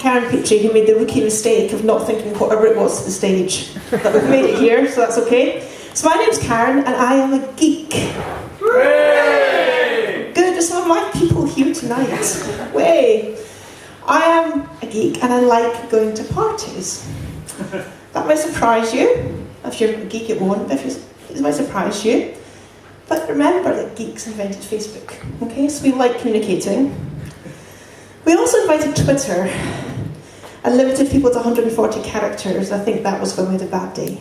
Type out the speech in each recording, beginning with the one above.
Karen Petrie, who made the rookie mistake of not thinking whatever it was at the stage. But we've made it here, so that's okay. So my name's Karen, and I am a geek. Hooray! Good, there's some of my people here tonight. Way! I am a geek, and I like going to parties. That might surprise you. If you're a geek, it won't, but it might surprise you. But remember that geeks invented Facebook, okay? So we like communicating. We also invited Twitter and limited people to 140 characters. I think that was when we had a bad day.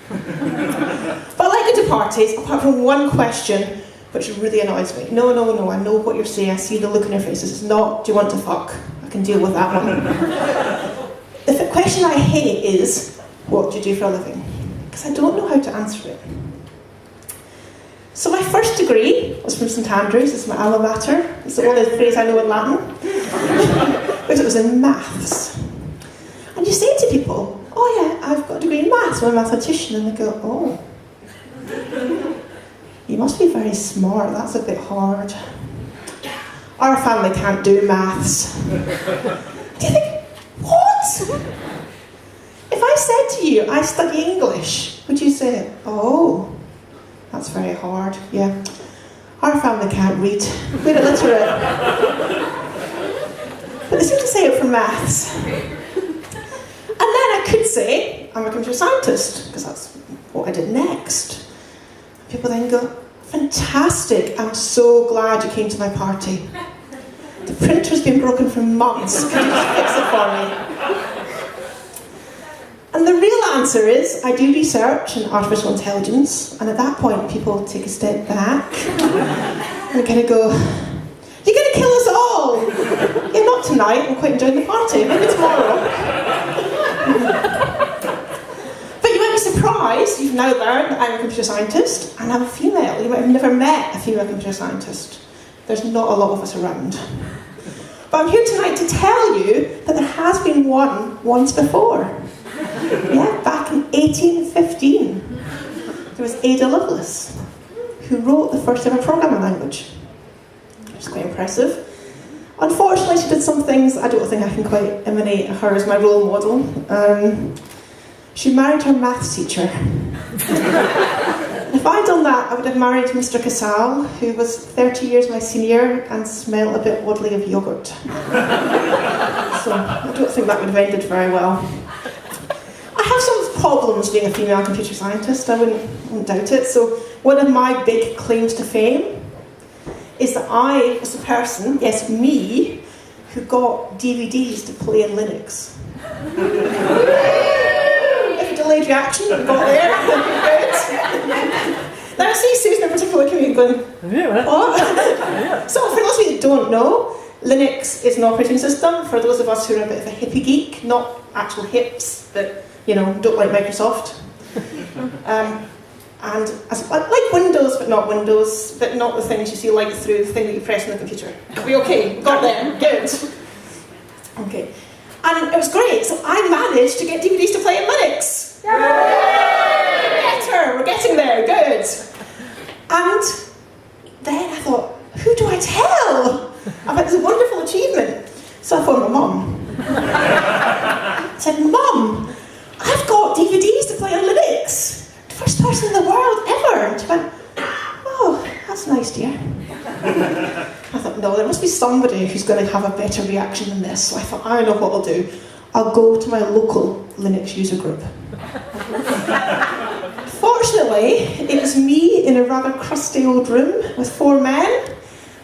But I like going to parties, apart from one question, which really annoys me. No, I know what you're saying. I see the look on your faces. It's not, do you want to fuck? I can deal with that one. The question I hate is, what do you do for a living? Because I don't know how to answer it. So my first degree was from St Andrews. It's my alma mater. It's the only phrase I know in Latin. But it was in maths. And you say to people, oh yeah, I've got a degree in maths, I'm a mathematician. And they go, oh, you must be very smart, that's a bit hard. Our family can't do maths. Do you think, what? If I said to you, I study English, would you say, oh, that's very hard, yeah. Our family can't read, we're illiterate. But they seem to say it for maths. And then I could say, I'm a computer scientist, because that's what I did next. People then go, fantastic, I'm so glad you came to my party. The printer's been broken for months, can you just fix it for me? And the real answer is, I do research in artificial intelligence, and at that point people take a step back and kind of go, you're going to kill us all! Yeah, not tonight, I'm quite enjoying the party, maybe tomorrow. But you might be surprised, you've now learned that I'm a computer scientist, and I'm a female. You might have never met a female computer scientist. There's not a lot of us around. But I'm here tonight to tell you that there has been one once before. Yeah, back in 1815, there was Ada Lovelace, who wrote the first ever programming language. It's quite impressive. Unfortunately, she did some things I don't think I can quite emanate her as my role model. She married her maths teacher. If I'd done that, I would have married Mr. Casal, who was 30 years my senior and smelled a bit oddly of yoghurt. So I don't think that would have ended very well. I have some problems being a female computer scientist, I wouldn't doubt it. So one of my big claims to fame is that I was the person, yes, me, who got DVDs to play in Linux. If a delayed reaction, we got there. Good. Now I see Susan in particular coming and going, what? So for those of you that don't know, Linux is an operating system for those of us who are a bit of a hippie geek, not actual hips, but don't like Microsoft. And like Windows, but not the things you see light through, the thing that you press on the computer. Are we okay? Got there. Good. Okay. And it was great. So I managed to get DVDs to play in Linux. Yay! Better. We're getting there. Good. And then I thought, who do I tell about this wonderful achievement? So I phoned my mum. I said, Mum, I've got DVDs to play on Linux. The first person in the world ever. And she went, oh, that's nice, dear. I thought, no, there must be somebody who's going to have a better reaction than this. So I thought, I know what I'll do. I'll go to my local Linux user group. Fortunately, it was me in a rather crusty old room with 4 men.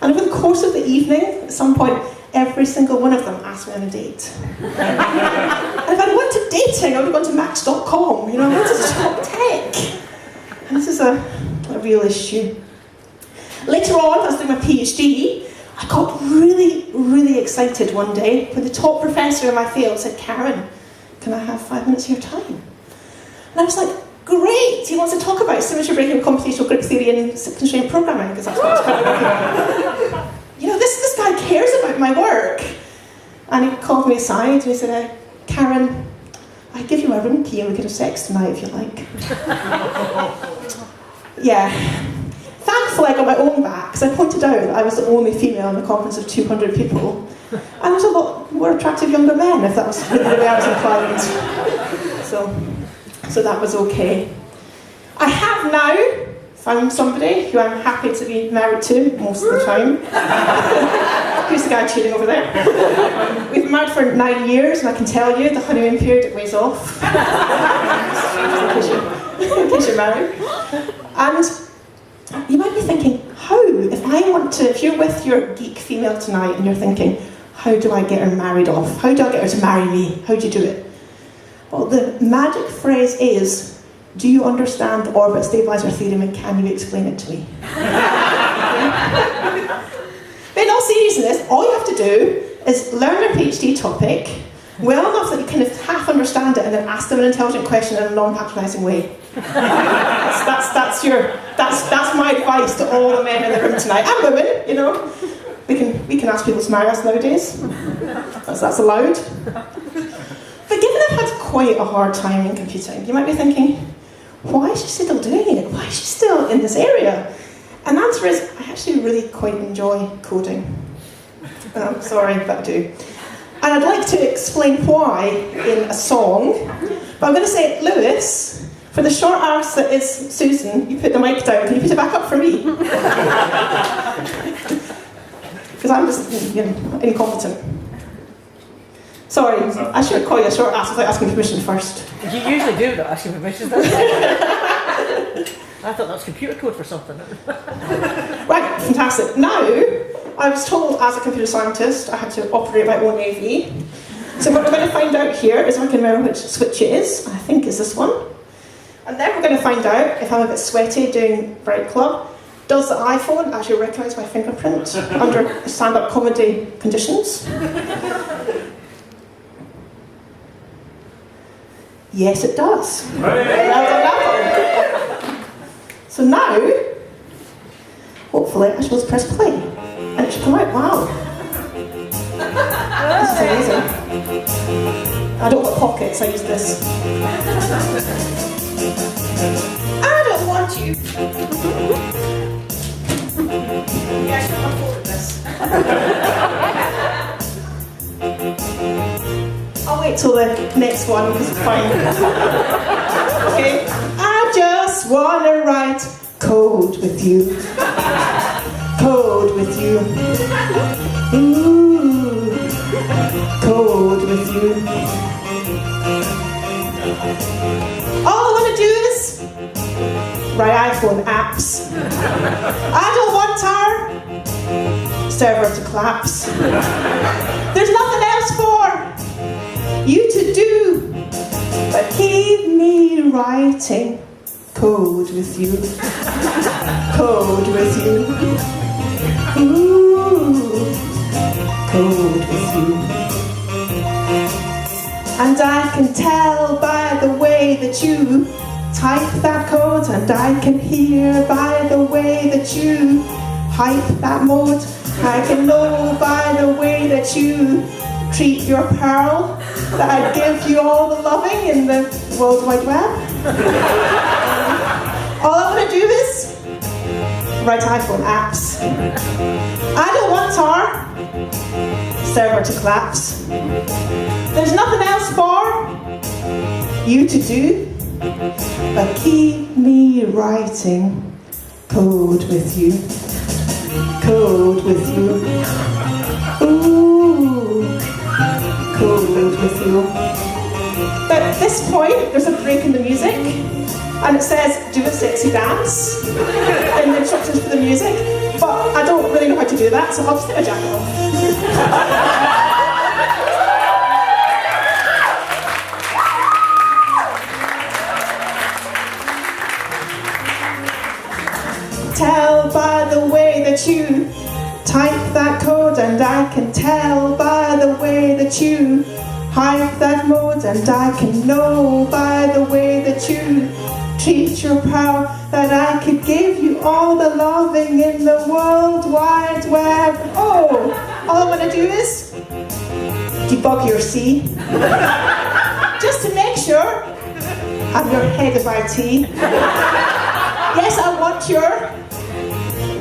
And over the course of the evening, at some point, every single one of them asked me on a date. And if I'd wanted dating, I would have gone to Match.com. I wanted to talk tech. And this is a real issue. Later on, I was doing my PhD, I got really, really excited one day when the top professor in my field said, Karen, can I have 5 minutes of your time? And I was like, great, he wants to talk about symmetry breaking, computational group theory and constraint programming, because that's what I was currently working on. This guy cares about my work. And he called me aside and he said, Karen, I give you my room key and we could have sex tonight if you like. Yeah. Thankfully I got my own back, because I pointed out that I was the only female in a conference of 200 people. And there's a lot more attractive younger men, if that was the way I was inclined. So that was okay. I have now found somebody who I'm happy to be married to most of the time. Who's the guy cheating over there? We've been married for 9 years, and I can tell you, the honeymoon period, it weighs off. In case you're married. And you might be thinking, if you're with your geek female tonight and you're thinking, how do I get her married off? How do I get her to marry me? How do you do it? Well, the magic phrase is, do you understand the orbit stabilizer theorem and can you explain it to me? But in all seriousness, all you have to do is learn their PhD topic well enough that you kind of half understand it and then ask them an intelligent question in a non-patronising way. That's my advice to all the men in the room tonight, and women, you know. We can ask people to marry us nowadays. That's allowed. But given I've had quite a hard time in computing, you might be thinking, why is she still doing it? Why is she still in this area? And the answer is, I actually really quite enjoy coding. Sorry, but I do. And I'd like to explain why in a song. But I'm going to say, Lewis, for the short arse that is Susan, you put the mic down. Can you put it back up for me? Because I'm just incompetent. Sorry, I should call you a short arse without asking permission first. You usually do without asking permission, don't you? I thought that was computer code for something. Right, fantastic. Now, I was told as a computer scientist I had to operate my own AV. So what we're going to find out here is if I can remember which switch it is. I think it's this one. And then we're going to find out if I'm a bit sweaty doing Bright Club. Does the iPhone actually recognise my fingerprint under stand-up comedy conditions? Yes, it does. Well done, Apple. So now, hopefully, I should press play. And it should come out. Wow. This is amazing. I don't want pockets, I use this. I don't want you. Yeah, I can't afford this. I'll wait till the next one, because it's fine. Okay. I just want to write code with you. Code with you. Ooh. Code with you. All I want to do is write iPhone apps. I don't want our server to collapse. There's nothing else for you to do but keep me writing code with you. Code with you. Ooh. Code with you. And I can tell by the way that you type that code, and I can hear by the way that you hype that mode. I can know by the way that you treat your pearl that I'd give you all the loving in the World Wide Web. All I want to do is write iPhone apps. I don't want our server to collapse. There's nothing else for you to do but keep me writing code with you. Code with you. Ooh. Code with you. But at this point, there's a break in the music, and it says, do a sexy dance in the instructions for the music, but I don't really know how to do that, so I'll just take my jacket off. Tell by the way that you type that code, and I can tell by the way that you hype that mode, and I can know by the way that you treat your pal that I could give you all the loving in the World Wide Web. Oh, all I'm going to do is debug your C, just to make sure I'm your head of IT. Yes, I want your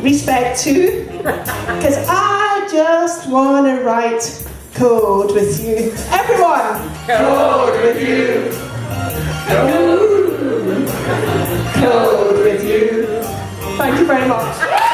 respect too, because I just want to write code with you. Everyone! Code with you. Code with you. Thank you very much.